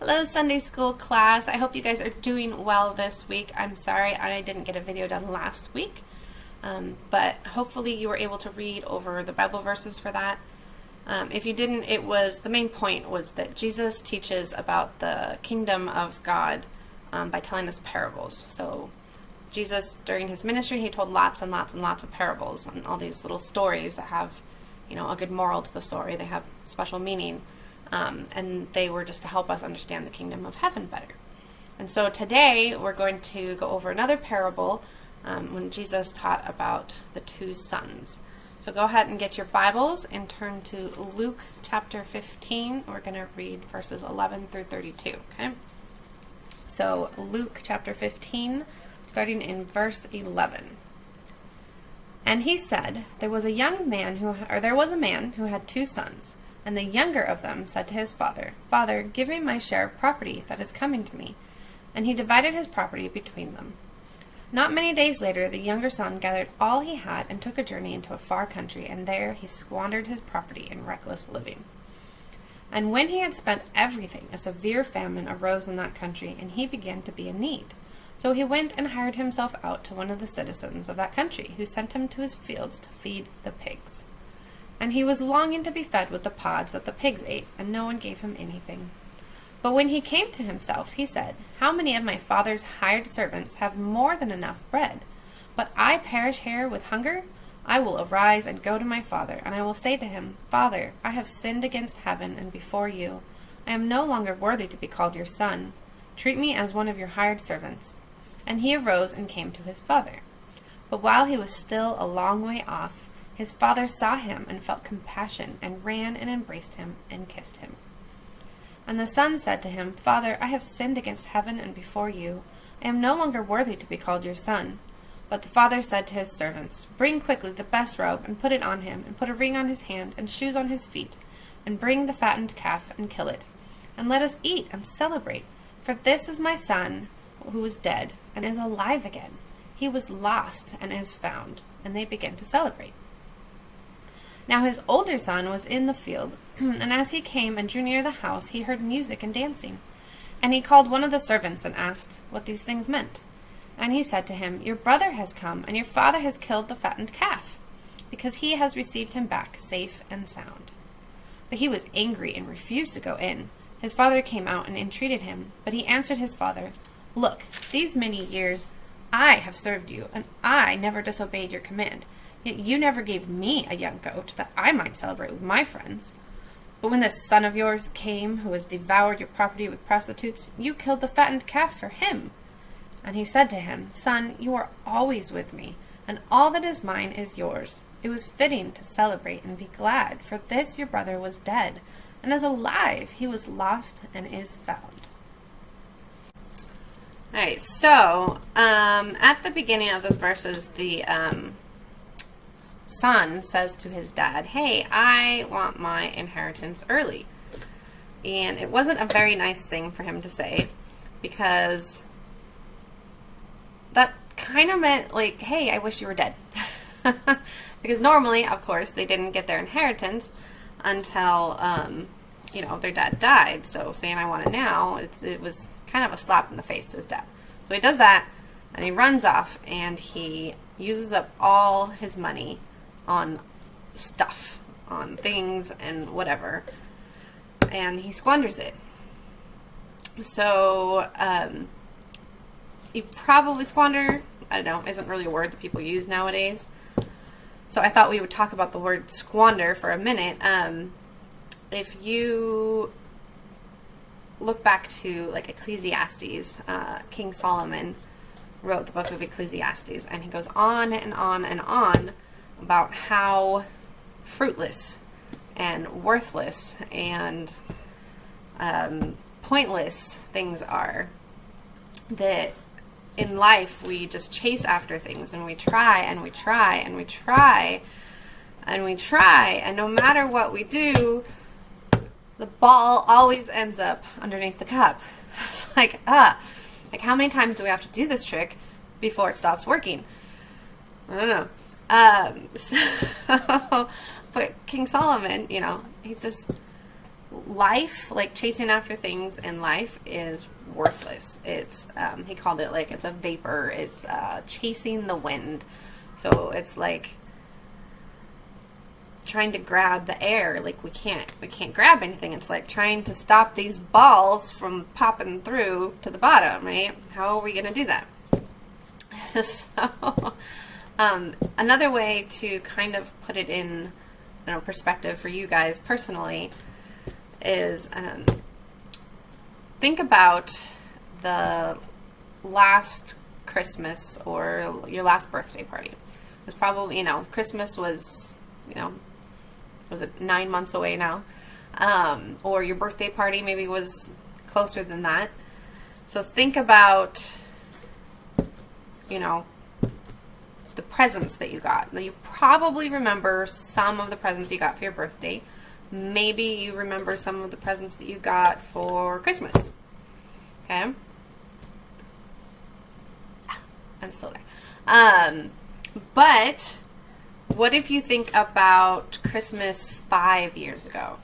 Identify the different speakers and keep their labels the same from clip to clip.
Speaker 1: Hello Sunday school class. I hope you guys are doing well this week. I'm sorry I didn't get a video done last week, but hopefully you were able to read over the Bible verses for that. If you didn't, the main point was that Jesus teaches about the kingdom of God by telling us parables. So Jesus, during his ministry, he told lots and lots and lots of parables and all these little stories that have, a good moral to the story. They have special meaning. And they were just to help us understand the kingdom of heaven better. And so today we're going to go over another parable when Jesus taught about the two sons. So go ahead and get your Bibles and turn to Luke chapter 15. We're going to read verses 11 through 32. Okay? So Luke chapter 15, starting in verse 11. And he said, there was a man who had two sons. And the younger of them said to his father, Father, give me my share of property that is coming to me. And he divided his property between them. Not many days later, the younger son gathered all he had and took a journey into a far country, and there he squandered his property in reckless living. And when he had spent everything, a severe famine arose in that country, and he began to be in need. So he went and hired himself out to one of the citizens of that country, who sent him to his fields to feed the pigs. And he was longing to be fed with the pods that the pigs ate, and no one gave him anything. But when he came to himself, he said, How many of my father's hired servants have more than enough bread? But I perish here with hunger? I will arise and go to my father, and I will say to him, Father, I have sinned against heaven and before you. I am no longer worthy to be called your son. Treat me as one of your hired servants. And he arose and came to his father. But while he was still a long way off, his father saw him and felt compassion, and ran and embraced him and kissed him. And the son said to him, Father, I have sinned against heaven and before you. I am no longer worthy to be called your son. But the father said to his servants, Bring quickly the best robe, and put it on him, and put a ring on his hand, and shoes on his feet, and bring the fattened calf, and kill it. And let us eat and celebrate. For this is my son, who was dead, and is alive again. He was lost, and is found. And they began to celebrate. Now his older son was in the field, and as he came and drew near the house, he heard music and dancing. And he called one of the servants and asked what these things meant. And he said to him, Your brother has come, and your father has killed the fattened calf, because he has received him back safe and sound. But he was angry and refused to go in. His father came out and entreated him, but he answered his father, Look, these many years I have served you, and I never disobeyed your command. Yet you never gave me a young goat that I might celebrate with my friends. But when this son of yours came, who has devoured your property with prostitutes, you killed the fattened calf for him. And he said to him, Son, you are always with me, and all that is mine is yours. It was fitting to celebrate and be glad, for this your brother was dead, and is alive. He was lost and is found. Alright, so at the beginning of the verses, the son says to his dad, Hey, I want my inheritance early. And it wasn't a very nice thing for him to say, because that kind of meant like, hey, I wish you were dead. Because normally, of course, they didn't get their inheritance until, their dad died. So saying I want it now, it was kind of a slap in the face to his dad. So he does that, and he runs off, and he uses up all his money on stuff, on things and whatever, and he squanders it. So you probably squander, I don't know, isn't really a word that people use nowadays. So I thought we would talk about the word squander for a minute. If you look back to like Ecclesiastes, King Solomon wrote the book of Ecclesiastes, and he goes on and on and on about how fruitless and worthless and pointless things are. That in life we just chase after things, and we try and we try and we try and we try, and no matter what we do, the ball always ends up underneath the cup. It's like how many times do we have to do this trick before it stops working? I don't know. But King Solomon, he's just life, like chasing after things in life, is worthless. It's he called it like it's a vapor. It's chasing the wind. So it's like trying to grab the air. Like we can't grab anything. It's like trying to stop these balls from popping through to the bottom, right? How are we going to do that? So another way to kind of put it in, you know, perspective for you guys personally is think about the last Christmas or your last birthday party. It was probably, you know, Christmas was, you know, was it 9 months away now? Or your birthday party maybe was closer than that. So think about, you know, the presents that you got. Now, you probably remember some of the presents you got for your birthday. Maybe you remember some of the presents that you got for Christmas. Okay? I'm still there. But what if you think about Christmas 5 years ago?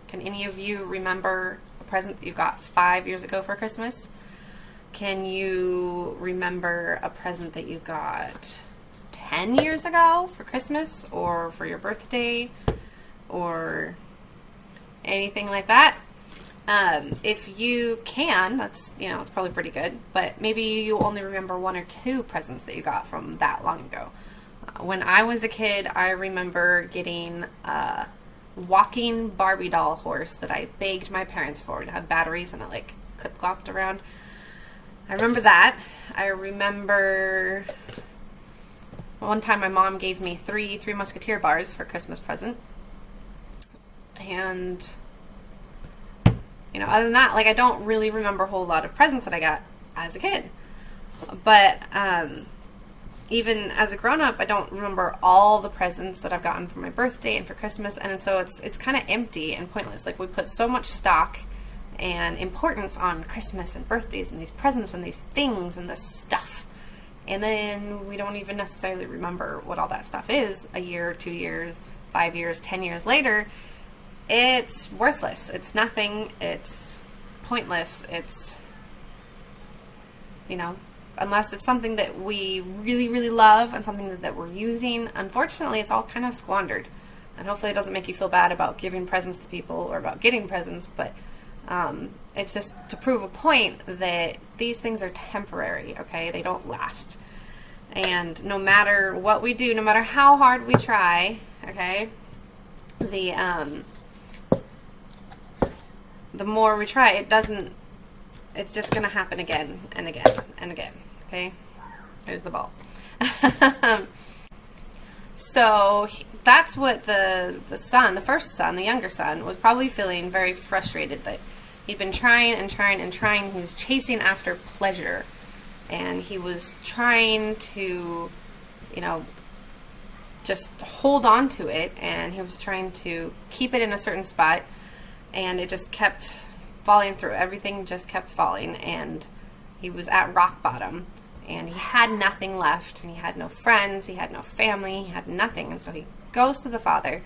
Speaker 1: Can any of you remember a present that you got 5 years ago for Christmas? Can you remember a present that you got 10 years ago for Christmas or for your birthday or anything like that? If you can, that's, you know, it's probably pretty good, but maybe you only remember 1 or 2 presents that you got from that long ago. When I was a kid, I remember getting a walking Barbie doll horse that I begged my parents for. It had batteries and it like clip-clopped around. I remember that. I remember one time my mom gave me three Musketeer bars for a Christmas present. And, you know, other than that, like, I don't really remember a whole lot of presents that I got as a kid. But even as a grown-up, I don't remember all the presents that I've gotten for my birthday and for Christmas. And so it's kind of empty and pointless. Like, we put so much stock and importance on Christmas and birthdays and these presents and these things and this stuff. And then we don't even necessarily remember what all that stuff is a year, 2 years, 5 years, 10 years later. It's worthless. It's nothing. It's pointless. It's, you know, unless it's something that we really, really love and something that we're using, unfortunately, it's all kind of squandered. And hopefully it doesn't make you feel bad about giving presents to people or about getting presents, but it's just to prove a point that these things are temporary, okay? They don't last. And no matter what we do, no matter how hard we try, okay, the more we try, it's just going to happen again and again and again, okay? There's the ball. So that's what the first son, the younger son, was probably feeling very frustrated that he'd been trying and trying and trying. He was chasing after pleasure. And he was trying to, you know, just hold on to it. And he was trying to keep it in a certain spot. And it just kept falling through. Everything just kept falling. And he was at rock bottom. And he had nothing left. And he had no friends. He had no family. He had nothing. And so he goes to the father.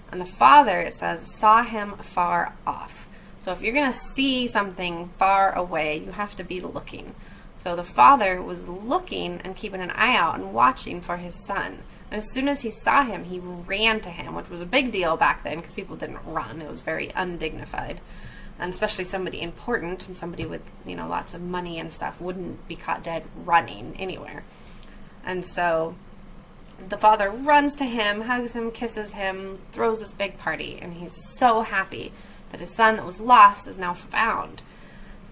Speaker 1: And the father, it says, saw him far off. So if you're going to see something far away, you have to be looking. So the father was looking and keeping an eye out and watching for his son. And as soon as he saw him, he ran to him, which was a big deal back then because people didn't run. It was very undignified. And especially somebody important and somebody with, you know, lots of money and stuff wouldn't be caught dead running anywhere. And so the father runs to him, hugs him, kisses him, throws this big party, and he's so happy that his son that was lost is now found.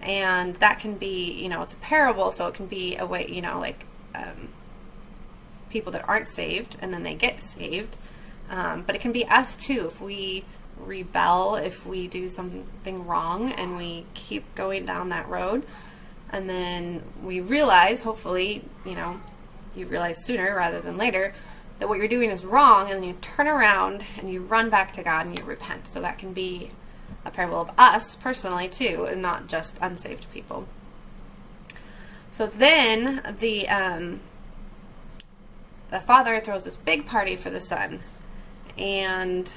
Speaker 1: And that can be, you know, it's a parable, so it can be a way, you know, like people that aren't saved and then they get saved. But it can be us too. If we rebel, if we do something wrong and we keep going down that road, and then we realize, hopefully, you know, you realize sooner rather than later, that what you're doing is wrong, and then you turn around and you run back to God and you repent. So that can be a parable of us personally too, and not just unsaved people. So then the father throws this big party for the son, and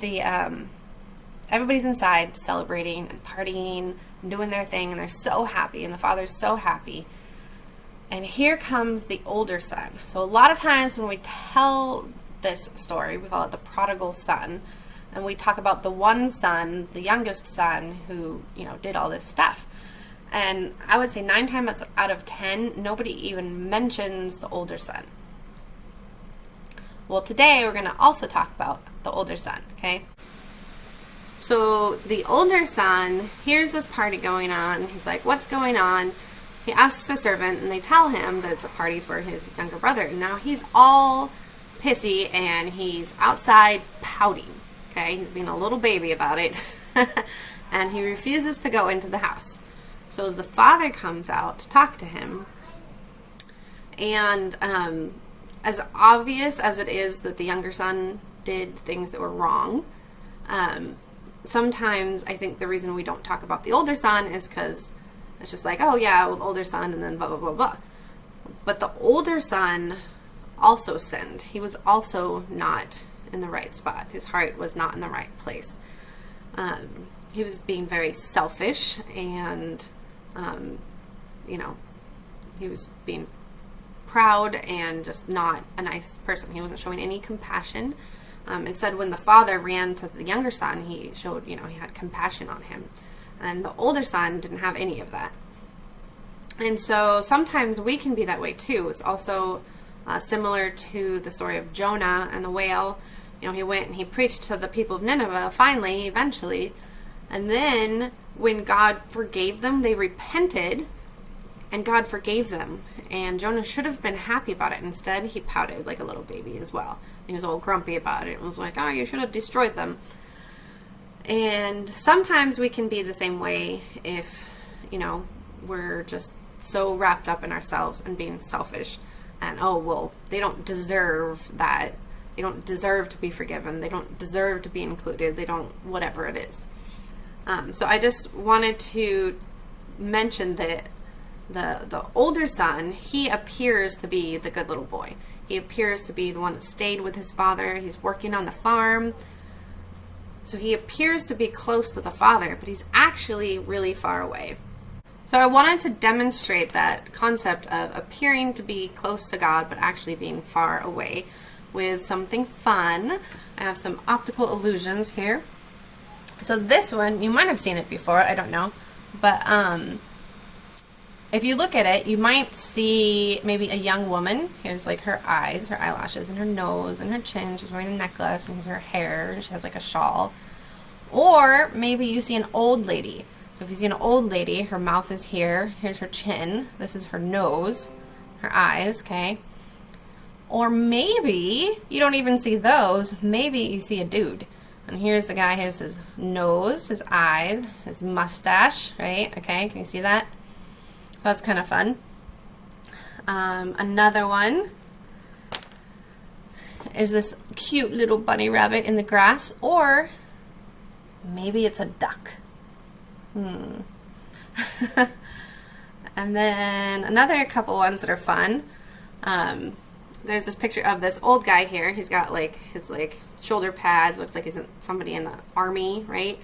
Speaker 1: the everybody's inside celebrating and partying and doing their thing, and they're so happy, and the father's so happy. And here comes the older son. So a lot of times when we tell this story, we call it the prodigal son, and we talk about the one son, the youngest son, who, you know, did all this stuff. And I would say 9 times out of 10, nobody even mentions the older son. Well, today we're going to also talk about the older son, okay? So the older son hears this party going on. He's like, what's going on? He asks a servant, and they tell him that it's a party for his younger brother. Now he's all pissy, and he's outside pouting, okay? He's being a little baby about it, and he refuses to go into the house. So the father comes out to talk to him, and as obvious as it is that the younger son did things that were wrong, sometimes I think the reason we don't talk about the older son is because it's just like, oh yeah, well, the older son, and then blah, blah, blah, blah. But the older son also sinned. He was also not in the right spot. His heart was not in the right place. He was being very selfish, and, you know, he was being proud and just not a nice person. He wasn't showing any compassion. Instead, when the father ran to the younger son, he showed, you know, he had compassion on him. And the older son didn't have any of that. And so sometimes we can be that way too. It's also similar to the story of Jonah and the whale. You know, he went and he preached to the people of Nineveh, finally, eventually. And then when God forgave them, they repented, and God forgave them. And Jonah should have been happy about it. Instead, he pouted like a little baby as well. He was all grumpy about it and was like, oh, you should have destroyed them. And sometimes we can be the same way if, you know, we're just so wrapped up in ourselves and being selfish. And, oh, well, they don't deserve that. They don't deserve to be forgiven. They don't deserve to be included. They don't, whatever it is. So I just wanted to mention that the older son, he appears to be the good little boy. He appears to be the one that stayed with his father. He's working on the farm. So he appears to be close to the father, but he's actually really far away. So I wanted to demonstrate that concept of appearing to be close to God, but actually being far away with something fun. I have some optical illusions here. So this one, you might have seen it before, I don't know. But if you look at it, you might see maybe a young woman. Here's like her eyes, her eyelashes, and her nose, and her chin. She's wearing a necklace, and here's her hair, and she has like a shawl. Or maybe you see an old lady. So if you see an old lady, her mouth is here. Here's her chin. This is her nose, her eyes, okay? Or maybe you don't even see those. Maybe you see a dude. And here's the guy, here's his nose, his eyes, his mustache, right? Okay, can you see that? That's kind of fun. Another one is this cute little bunny rabbit in the grass, or maybe it's a duck. And then another couple ones that are fun. There's this picture of this old guy here. He's got like his like shoulder pads. Looks like he's somebody in the army, right?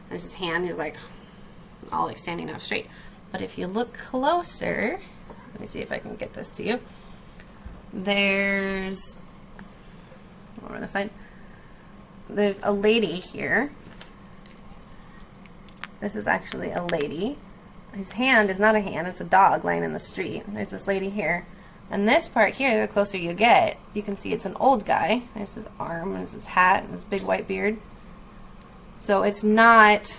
Speaker 1: There's his hand. He's like all like standing up straight. But if you look closer, let me see if I can get this to you. There's over the side. There's a lady here. This is actually a lady. His hand is not a hand, it's a dog laying in the street. There's this lady here. And this part here, the closer you get, you can see it's an old guy. There's his arm, and there's his hat, and his big white beard. So it's not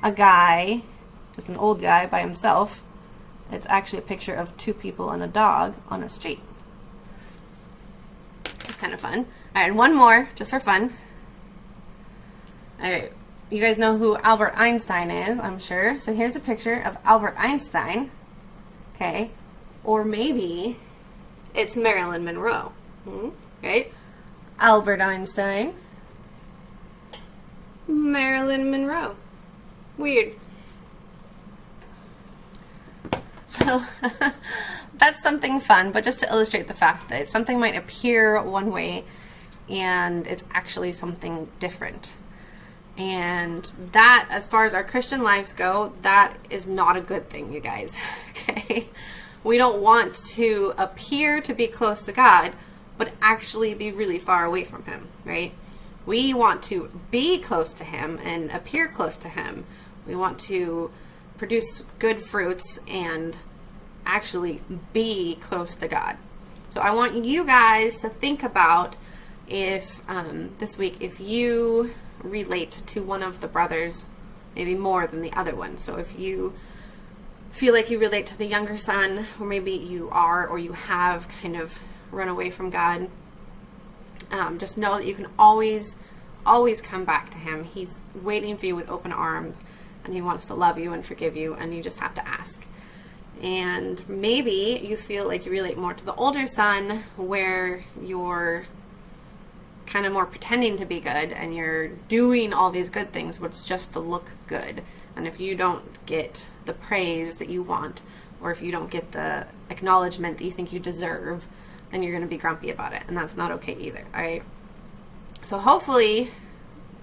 Speaker 1: a guy, just an old guy by himself. It's actually a picture of two people and a dog on a street. It's kind of fun. Alright, one more, just for fun. Alright, you guys know who Albert Einstein is, I'm sure. So here's a picture of Albert Einstein. Okay. Or maybe it's Marilyn Monroe. Right? Albert Einstein. Marilyn Monroe. Weird. So that's something fun, but just to illustrate the fact that something might appear one way and it's actually something different. And that, as far as our Christian lives go, that is not a good thing, you guys. Okay? We don't want to appear to be close to God, but actually be really far away from Him, right? We want to be close to Him and appear close to Him. We want to produce good fruits and actually be close to God. So I want you guys to think about if this week, if you relate to one of the brothers, maybe more than the other one. So if you feel like you relate to the younger son, or maybe you are, or you have kind of run away from God, just know that you can always come back to Him. He's waiting for you with open arms, and He wants to love you and forgive you, and you just have to ask. And maybe you feel like you relate more to the older son, where you're kind of more pretending to be good, and you're doing all these good things, but it's just to look good. And if you don't get the praise that you want, or if you don't get the acknowledgement that you think you deserve, then you're going to be grumpy about it, and that's not okay either, all right? So hopefully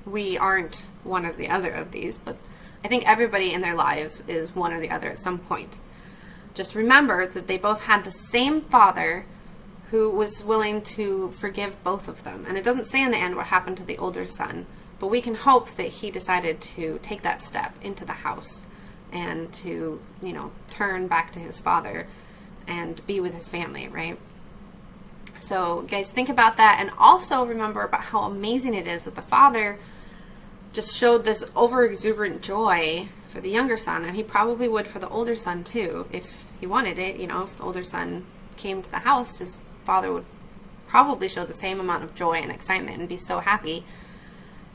Speaker 1: we aren't one or the other of these, but I think everybody in their lives is one or the other at some point. Just remember that they both had the same father who was willing to forgive both of them. And it doesn't say in the end what happened to the older son, but we can hope that he decided to take that step into the house and to, turn back to his father and be with his family, right? So guys, think about that, and also remember about how amazing it is that the father just showed this over-exuberant joy for the younger son, and he probably would for the older son too, if he wanted it. If the older son came to the house, his father would probably show the same amount of joy and excitement and be so happy.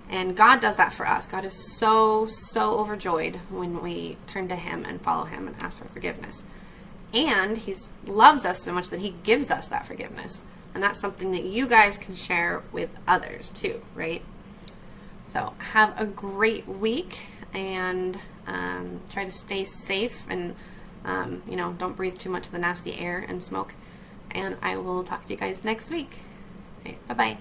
Speaker 1: And God does that for us. God is so overjoyed when we turn to Him and follow Him and ask for forgiveness. And He loves us so much that He gives us that forgiveness. And that's something that you guys can share with others too, right? So have a great week, and try to stay safe, and don't breathe too much of the nasty air and smoke. And I will talk to you guys next week. Okay, bye-bye.